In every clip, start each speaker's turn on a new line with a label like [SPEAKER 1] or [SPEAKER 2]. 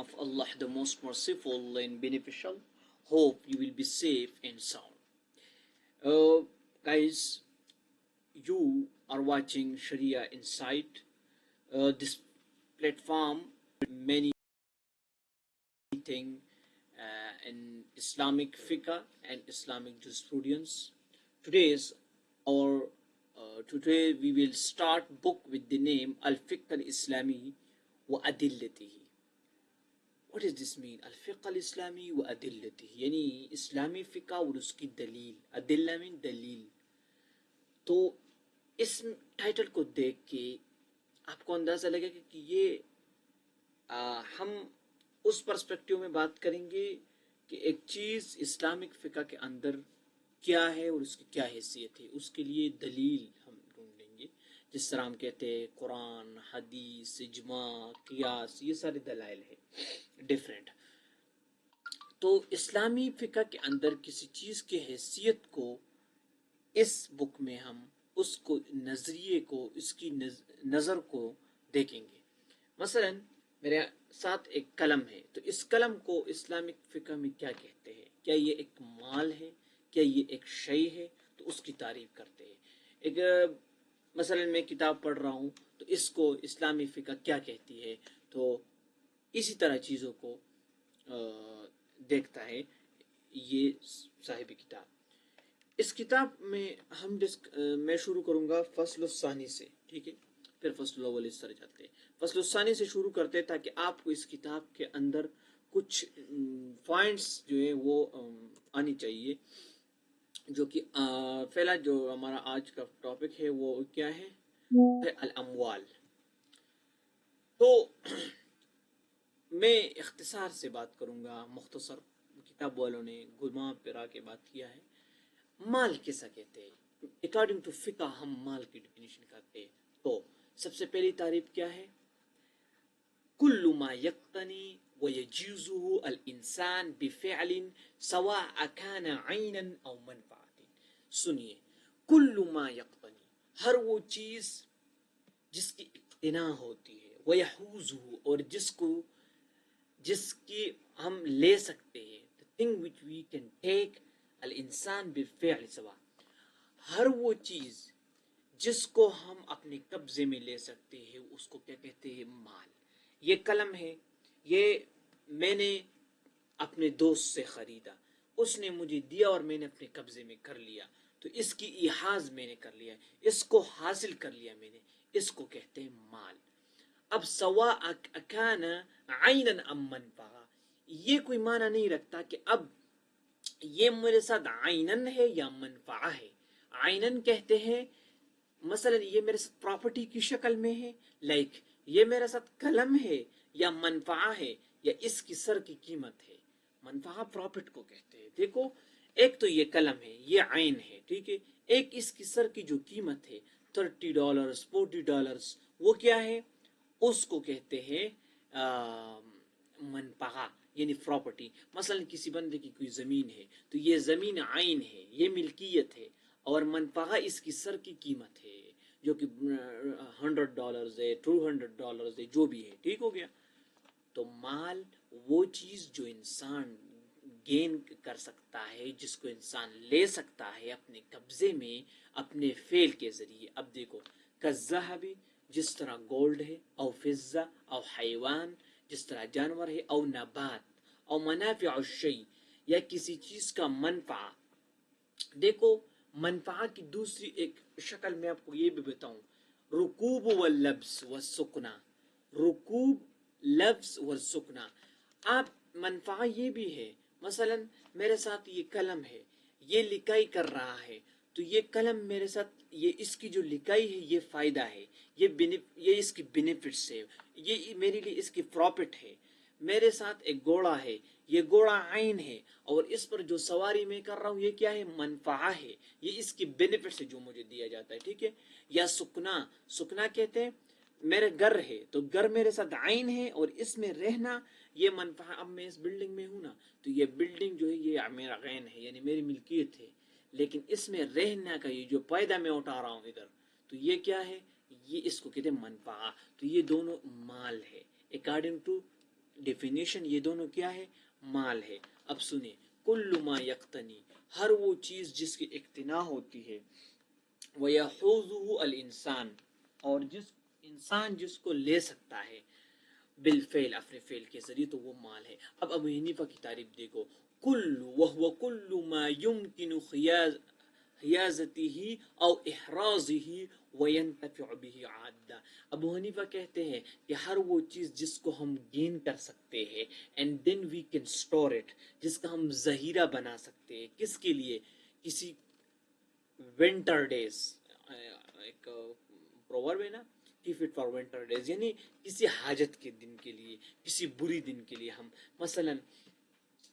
[SPEAKER 1] of Allah, the most merciful and beneficial. Hope you will be safe and sound. Guys, you are watching Sharia Insight. This platform, many things in Islamic fiqh and Islamic jurisprudence. Today's our Today we will start book with the name Al-Fiqh al-Islami wa Adillatihi. What does this mean? Al-Fiqh al-Islami wa Adillatihi, यानी इस्लामी फ़िक़्ह और उसकी दलील. अदिल्ला mean दलील. तो इस title को देख के आपको अंदाज़ा लगेगा कि ये हम उस पर्सपेक्टिव में बात करेंगे कि एक चीज़ इस्लामिक फ़िक़्ह के अंदर क्या है और उसकी क्या हैसियत है. उसके लिए दलील हम ढूंढेंगे. जिस तरह हम कहते हैं कुरान, हदीस, इजमा, क़ियास, ये सारे दलाइल है डिफरेंट. तो इस्लामी फ़िक़्ह के अंदर किसी चीज़ की हैसियत को इस बुक में हम उसको नज़रिए को, इसकी नज़र को देखेंगे. मसलन मेरे साथ एक कलम है, तो इस कलम को इस्लामिक फ़िक़्ह में क्या कहते हैं? क्या ये एक माल है? क्या ये एक शय है? तो उसकी तारीफ करते हैं. एक मसलन मैं किताब पढ़ रहा हूँ, तो इसको इस्लामी फ़िक़्ह क्या कहती है? तो इसी तरह चीज़ों को देखता है ये साहिब किताब. इस किताब में मैं शुरू करूँगा फ़स्ल-उस-सानी से, ठीक है? फिर फ़स्ल-उल-अव्वल इस तरह जाते हैं. फ़स्ल-उस-सानी से शुरू करते हैं ताकि आपको इस किताब के अंदर कुछ पॉइंट्स जो है वो आनी चाहिए. जो कि पहला जो हमारा आज का टॉपिक है वो क्या है? अल-अम्वाल. तो मैं इख्तिसार से बात करूँगा, मुख्तसर. किताब वालों ने घुमा फिरा के बात किया है. माल किसे कहते हैं? अकॉर्डिंग टू फ़िक़्ह हम माल की डेफिनेशन करते हैं. तो सबसे पहली तारीफ क्या है? कुल्लु मा यक्तनी व यजूज़ुहु अल इंसान बिफ़िअलिन सवाअ कान ऐनन औ मनफ़अतिन. सुनिए, कुल्लु मा यक्तनी, हर वो चीज़ जिसकी इक्तिना होती है, व यहूज़ुहु, और जिसकी हम ले सकते हैं, the thing which we can take, अल इंसान बिफ़िअल सवा, हर वो चीज़ जिसको हम अपने कब्जे में ले सकते हैं उसको क्या कहते हैं? माल. ये कलम है, ये मैंने अपने दोस्त से ख़रीदा, उसने मुझे दिया और मैंने अपने कब्जे में कर लिया, तो इसकी इहाज़ मैंने कर लिया, इसको हासिल कर लिया मैंने, इसको कहते हैं माल. अब सवा अकान ऐनन अम मनफ़अ, ये कोई माना नहीं रखता कि अब ये मेरे साथ ऐनन है या मनफ़अ है. ऐनन कहते हैं मसलन ये मेरे साथ प्रॉपर्टी की शक्ल में है, लाइक ये मेरे साथ कलम है, या मनफ़अ है, या इसकी सर की कीमत है. मनफ़अ प्रॉफिट को कहते हैं. देखो, एक तो ये कलम है, ये ऐन है, ठीक है. एक इसकी सर की जो कीमत है $30, $40, वो क्या है? उसको कहते हैं मनफ़अ, यानी प्रॉपर्टी. मसलन किसी बंदे की कोई ज़मीन है, तो ये ज़मीन ऐन है, ये मिल्कियत है, और मनफ़अ इसकी सर की कीमत है जो कि $100 है, $200 है, जो भी है. ठीक हो गया. तो माल वो चीज़ जो इंसान गेन कर सकता है, जिसको इंसान ले सकता है अपने कब्जे में अपने फेल के ज़रिए. अब देखो, कज़्ज़हबी, जिस तरह गोल्ड है, और फिज़्ज़ा, और हैवान, जिस तरह जानवर है, और नबात, और मनाफ़िअ शै, या किसी चीज़ का मनफ़अ. देखो, मनफ़अ की दूसरी एक शक्ल मैं आपको ये भी बताऊं, रुकूब व लब्स व सुकना. रुकूब, लब्स व सुकना. आप मनफ़अ ये भी है, मसलन मेरे साथ ये कलम है, ये लिखाई कर रहा है, तो ये कलम मेरे साथ, ये इसकी जो लिखाई है ये फ़ायदा है, ये इसकी बेनिफिट्स है, ये मेरे लिए इसकी प्रॉफिट है. मेरे साथ एक घोड़ा है, ये घोड़ा ऐन है, और इस पर जो सवारी मैं कर रहा हूँ ये क्या है? मनफ़अ है, ये इसकी बेनिफिट से जो मुझे दिया जाता है. ठीक है. या सुकना, सुकना कहते हैं मेरे घर है, तो घर मेरे साथ ऐन है, और इसमें रहना ये मनफ़अ. अब मैं इस बिल्डिंग में हूँ ना, तो ये बिल्डिंग जो है ये मेरा ऐन है, यानी मेरी मिल्कियत है, लेकिन इसमें रहना का ये जो फ़ायदा मैं उठा रहा हूँ इधर, तो ये क्या है? ये इसको कहते हैं मनफ़अ. तो ये दोनों माल है अकॉर्डिंग टू डेफिनेशन ये दोनों क्या है, माल है। अब सुने, कुल्लु मा यक्तनी, हर वो चीज जिसकी इक्तिना होती है, वयहूजुहु अल इंसान, और जिस इंसान जिसको ले सकता है, बिलफेल, अपने फेल के जरिए, तो वो माल है। अब अबू हनीफा की तारीफ देखो, कुल्लु वहुव कुल्लु मा युमकिनु हियाजतिही औ इहराजिही वयंतफिउ बिही आद्दा। अबू हनीफा कहते हैं कि हर वो चीज जिसको हम गेन कर सकते हैं, and then we can store it, जिसका हम जहीरा बना सकते हैं, किसके लिए, किसी विंटर डेज, एक प्रोवर्ब है ना, keep it for winter days, यानी किसी हाजत के दिन के लिए, किसी बुरी दिन के लिए। हम मसलन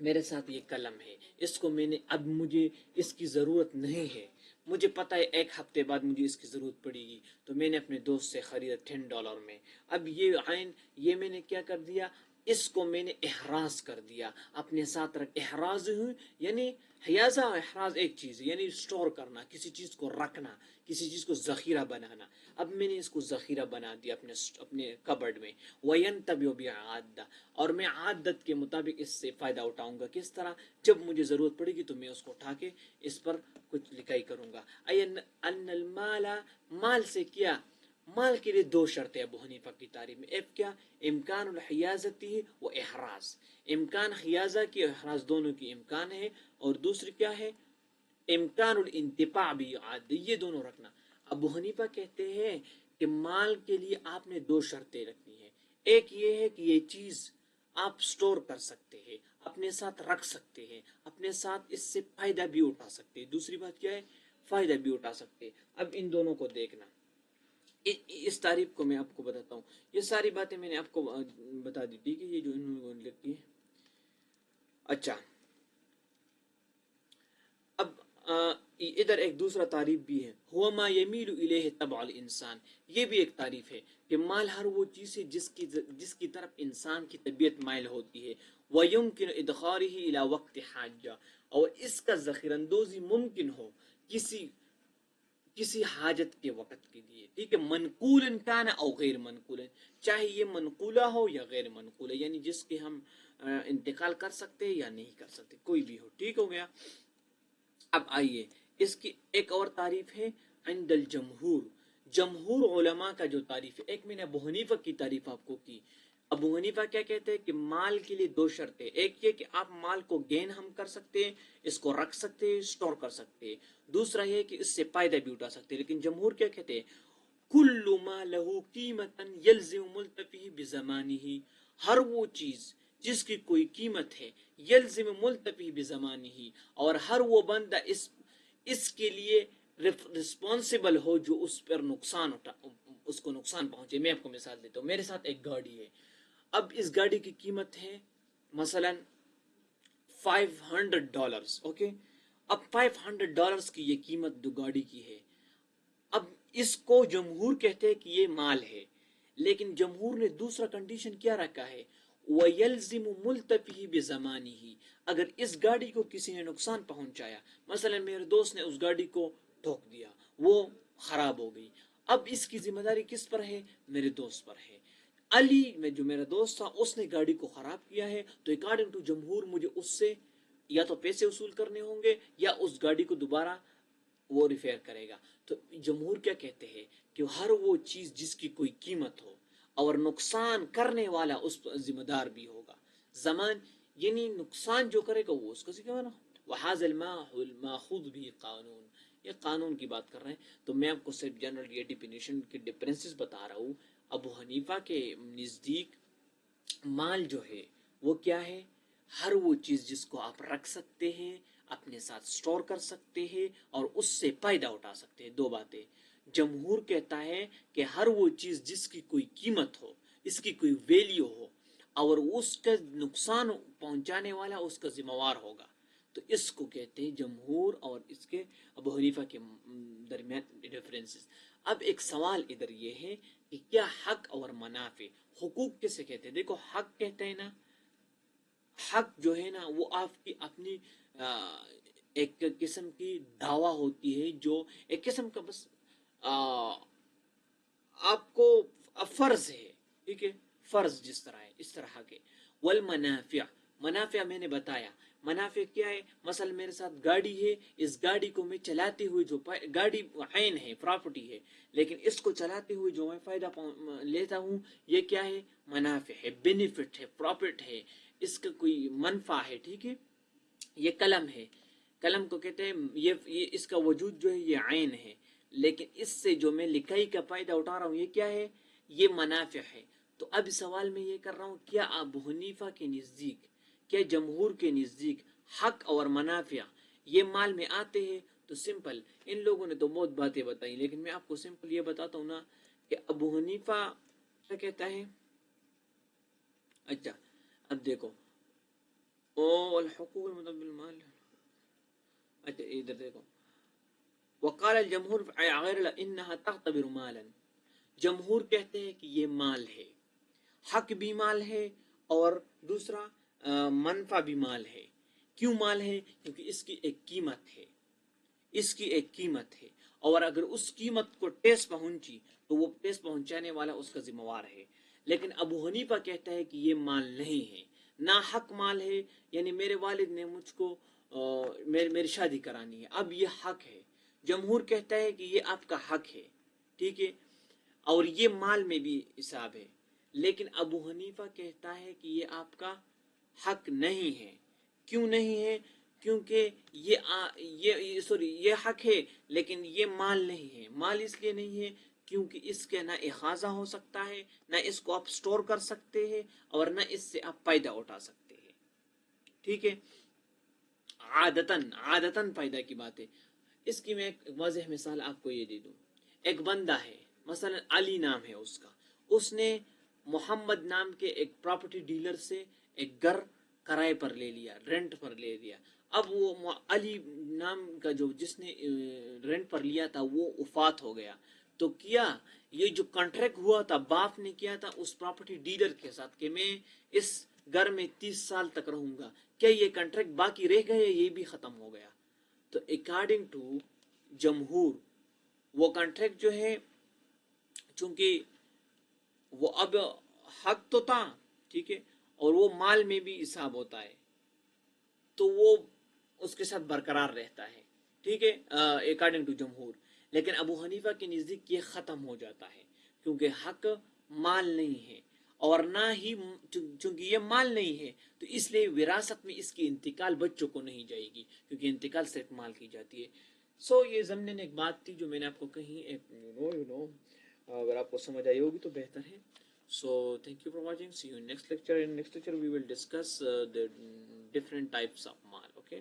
[SPEAKER 1] मेरे साथ ये कलम है, इसको मैंने, अब मुझे इसकी ज़रूरत नहीं है, मुझे पता है एक हफ्ते बाद मुझे इसकी ज़रूरत पड़ेगी, तो मैंने अपने दोस्त से ख़रीदा $10 में। अब ये आइन, ये मैंने क्या कर दिया, इसको मैंने एहराज कर दिया, अपने साथ रख, एहराज हुई, यानी हयाजा और एहराज एक चीज़ है, यानी स्टोर करना, किसी चीज़ को रखना, किसी चीज़ को ज़ख़ीरा बनाना। अब मैंने इसको ज़ख़ीरा बना दिया अपने कबर्ड में। वयन तब आदा, और मैं आदत के मुताबिक इससे फ़ायदा उठाऊंगा। किस तरह, जब मुझे ज़रूरत पड़ेगी तो मैं उसको उठा के इस पर कुछ लिखाई करूंगा। अन्नल माला, माल से क्या, माल के लिए दो शर्तें अबू हनीफा की तारीफ में। एक क्या, इम्कान हियाजती व एहराज, इम्कान हियाजा की और एहराज दोनों की इम्कान है, और दूसरी क्या है, इम्कान इंतिफा भी आद, ये दोनों रखना। अबू हनीफा कहते हैं कि माल के लिए आपने दो शर्तें रखनी है। एक ये है कि ये चीज आप स्टोर कर सकते हैं, अपने साथ रख सकते हैं, अपने साथ इससे फायदा भी उठा सकते हैं। दूसरी बात क्या है, फायदा भी उठा सकते हैं। अब इन दोनों को देखना, इस तारीफ को मैं आपको बताता हूँ। ये सारी बातें मैंने आपको बता दी थी कि ये जो इन्होंने लिखी है। अच्छा, अब इधर एक दूसरा तारीफ भी है, हुआ मा यमीलु इलैहि तबअल इंसान, ये भी एक तारीफ है कि माल हर वो चीज़ है जिसकी तरफ इंसान की तबीयत माइल होती है। व युमकिन इदखारिही इला वक्त हाजा, और इसका ज़ख़ीरअंदोज़ी मुमकिन हो किसी किसी हाजत के वक़्त के लिए। ठीक है, मनकूलन कान और गैर मनकूलन, चाहे ये मनकूला हो या गैर मनकूला, यानी जिसके हम इंतकाल कर सकते हैं या नहीं कर सकते, कोई भी हो। ठीक हो गया। अब आइए, इसकी एक और तारीफ है, इंदल जमहूर, जमहूर उलमा का जो तारीफ है। एक मैंने अबू हनीफा की तारीफ आपको की। अबू हनीफा क्या कहते हैं कि माल के लिए दो शर्तें, एक ये कि आप माल को गेन हम कर सकते हैं, इसको रख सकते हैं, स्टोर कर सकते हैं। दूसरा ये कि इससे फायदा भी उठा सकते हैं। लेकिन जमहूर क्या कहते हैं, कुल्लु मा लहू कीमतन यल्ज़िमु मुल्तफ़ी बिज़मानिही, हर वो चीज जिसकी कोई कीमत है, यल्ज़िमु मुल्तफ़ी बिज़मानिही, और हर वो बंदा इसके लिए रिस्पॉन्सिबल हो जो उस पर नुकसान उठा, उसको नुकसान पहुंचे। मैं आपको मिसाल देता हूँ, मेरे साथ एक गाड़ी है। अब इस गाड़ी की कीमत है मसलन $500, ओके। अब $500 की ये कीमत जो गाड़ी की है, अब इसको जमहूर कहते हैं कि ये माल है। लेकिन जमहूर ने दूसरा कंडीशन क्या रखा है, वयल्जिमु मुल्तफी बिज़मानिही, अगर इस गाड़ी को किसी ने नुकसान पहुंचाया, मसलन मेरे दोस्त ने उस गाड़ी को ठोक दिया, वो खराब हो गई, अब इसकी जिम्मेदारी किस पर है, मेरे दोस्त पर है। अली में जो मेरा दोस्त था, उसने गाड़ी को खराब किया है, तो अकॉर्डिंग टू जमहूर मुझे उससे या तो पैसे वसूल करने होंगे या उस गाड़ी को दोबारा वो रिपेयर करेगा। तो जमहूर क्या कहते हैं कि हर वो चीज जिसकी कोई कीमत हो और नुकसान करने वाला उस पर जिम्मेदार भी होगा। जमान, यानी नुकसान जो करेगा वो उसका जिम्मेदार। वहाज़ल माखुद भी कानून, ये कानून की बात कर रहे हैं। तो मैं आपको सिर्फ जनरल ये डिफिनेशन के डिफरेंसेस बता रहा हूँ। अबू हनीफा के नज़दीक माल जो है वो क्या है, हर वो चीज जिसको आप रख सकते हैं, अपने साथ स्टोर कर सकते हैं और उससे फायदा उठा सकते हैं। दो बातें। जमहूर कहता है कि हर वो चीज जिसकी कोई कीमत हो, इसकी कोई वैल्यू हो, और उसका नुकसान पहुंचाने वाला उसका जिम्मेवार होगा, तो इसको कहते हैं जमहूर और इसके अबू हनीफा के दरमियान डिफरेंसेस। अब एक सवाल इधर ये है कि क्या हक और मनाफे, हुकूक किसे कहते हैं। देखो, हक कहते हैं ना, हक जो है ना वो आपकी अपनी एक किस्म की दावा होती है, जो एक किस्म का बस आ, आपको फर्ज है। ठीक है, फर्ज जिस तरह है इस तरह के, والمنافع, منافع मैंने बताया, منافع क्या है, मसल मेरे साथ गाड़ी है, इस गाड़ी को मैं चलाते हुए जो गाड़ी आइन है, प्रॉपर्टी है, लेकिन इसको चलाते हुए जो मैं फायदा लेता हूँ ये क्या है, मनाफे है, बेनिफिट है, प्रॉफिट है, इसका कोई मनफा है. ठीक है, ये कलम है, कलम को कहते हैं, ये इसका वजूद जो है ये आइन है, लेकिन इससे जो मैं लिखाई का फायदा उठा रहा हूँ ये क्या है, ये मनाफे है. तो अब सवाल मैं ये कर रहा हूँ, क्या अबू हनीफा के नज़दीक, क्या जमहूर के नज़दीक हक और मनाफिया ये माल में आते हैं? तो सिंपल, इन लोगों ने तो बहुत बातें बताई, लेकिन मैं आपको सिंपल ये बताता हूँ ना कि अबू हनीफा क्या कहता है. अच्छा, अब देखो, ओ अल-हुकूक मतलब बिल माल. अच्छा इधर देखो, वक़ाल अल-जमहूर गैर इन्नहा तख्तबिर मालन, जमहूर कहते हैं कि ये माल है, हक भी माल है और दूसरा मनफा भी माल है. क्यों माल है? क्योंकि इसकी एक कीमत है, इसकी एक कीमत है, और अगर उस कीमत को टेस्ट पहुंची तो वो टेस्ट पहुंचाने वाला उसका जिम्मेवार है. लेकिन अबू हनीफा कहता है कि ये माल नहीं है, ना हक माल है, यानी मेरे वालिद ने मुझको मेरी शादी करानी है, अब ये हक है. जमहूर कहता है कि ये आपका हक है, ठीक है, और ये माल में भी हिसाब है. लेकिन अबू हनीफा कहता है कि ये आपका हक नहीं है. क्यों नहीं है? क्योंकि ये सॉरी, ये हक है लेकिन ये माल नहीं है. माल इसलिए नहीं है क्योंकि इसके ना इखाजा हो सकता है, ना इसको आप स्टोर कर सकते हैं, और ना इससे आप फायदा उठा सकते हैं. ठीक है, आदतन आदतन फायदा की बात है. इसकी मैं एक वाज़ेह मिसाल आपको ये दे दूं. एक बंदा है, मसलन अली नाम है उसका, उसने मोहम्मद नाम के एक प्रॉपर्टी डीलर से एक घर किराए पर ले लिया, रेंट पर ले लिया. अब वो अली नाम का जो जिसने रेंट पर लिया था वो वफात हो गया. तो क्या ये जो कॉन्ट्रैक्ट हुआ था बाप ने किया था उस प्रॉपर्टी डीलर के साथ कि मैं इस घर में 30 साल तक रहूंगा, क्या ये कॉन्ट्रैक्ट बाकी रह गया, ये भी खत्म हो गया? तो अकॉर्डिंग टू जमहूर वो कॉन्ट्रैक्ट जो है, चूंकि वो अब हक तो था, ठीक है, और वो माल में भी हिसाब होता है, तो वो उसके साथ बरकरार रहता है. ठीक है, अकॉर्डिंग टू जमहूर. लेकिन अबू हनीफा के नज़दीक ये ख़त्म हो जाता है, क्योंकि हक माल नहीं है, और ना ही चूंकि ये माल नहीं है तो इसलिए विरासत में इसकी इंतकाल बच्चों को नहीं जाएगी, क्योंकि इंतकाल सिर्फ माल की जाती है. सो ये ज़मनन एक बात थी जो मैंने आपको कही, एक अगर आपको समझ आई होगी तो बेहतर है. So thank you for watching. See you in next lecture. In next lecture we will discuss the different types of mal. Okay.